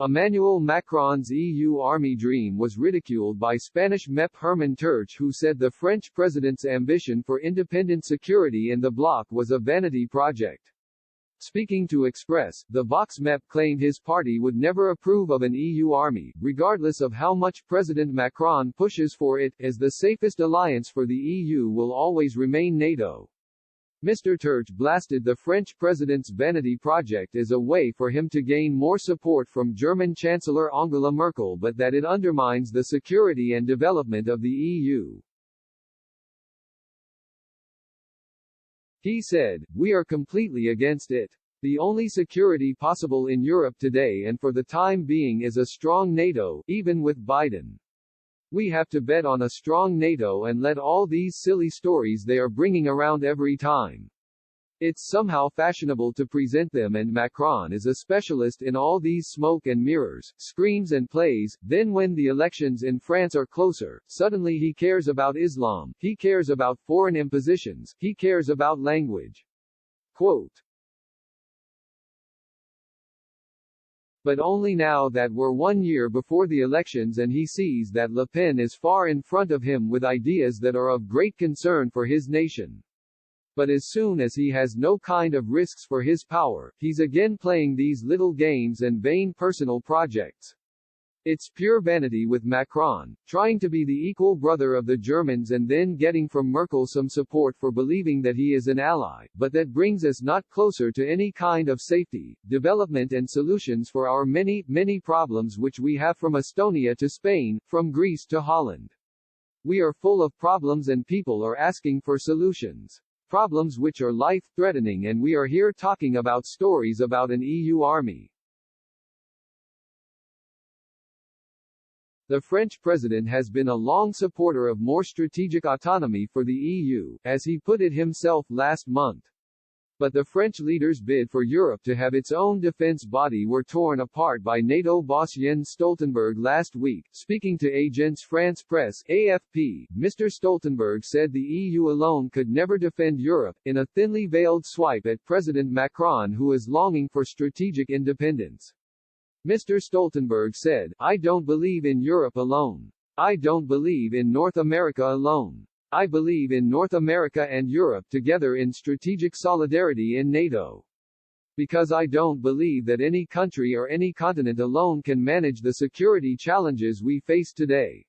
Emmanuel Macron's EU army dream was ridiculed by Spanish MEP Herman Terch, who said the French president's ambition for independent security in the bloc was a vanity project. Speaking to Express, the Vox MEP claimed his party would never approve of an EU army, regardless of how much President Macron pushes for it, as the safest alliance for the EU will always remain NATO. Mr. Terch blasted the French president's vanity project as a way for him to gain more support from German Chancellor Angela Merkel, but that it undermines the security and development of the EU. He said, "We are completely against it. The only security possible in Europe today and for the time being is a strong NATO, even with Biden. We have to bet on a strong NATO and let all these silly stories they are bringing around every time. It's somehow fashionable to present them, and Macron is a specialist in all these smoke and mirrors, screams and plays. Then when the elections in France are closer, suddenly he cares about Islam, he cares about foreign impositions, he cares about language." Quote. But only now that we're 1 year before the elections and he sees that Le Pen is far in front of him with ideas that are of great concern for his nation. But as soon as he has no kind of risks for his power, he's again playing these little games and vain personal projects. It's pure vanity with Macron, trying to be the equal brother of the Germans and then getting from Merkel some support for believing that he is an ally, but that brings us not closer to any kind of safety, development and solutions for our many, many problems which we have from Estonia to Spain, from Greece to Holland. We are full of problems and people are asking for solutions. Problems which are life-threatening, and we are here talking about stories about an EU army. The French president has been a long supporter of more strategic autonomy for the EU, as he put it himself last month. But the French leader's bid for Europe to have its own defense body were torn apart by NATO boss Jens Stoltenberg last week. Speaking to Agence France Presse (AFP), Mr. Stoltenberg said the EU alone could never defend Europe, in a thinly veiled swipe at President Macron, who is longing for strategic independence. Mr. Stoltenberg said, "I don't believe in Europe alone. I don't believe in North America alone. I believe in North America and Europe together in strategic solidarity in NATO. Because I don't believe that any country or any continent alone can manage the security challenges we face today."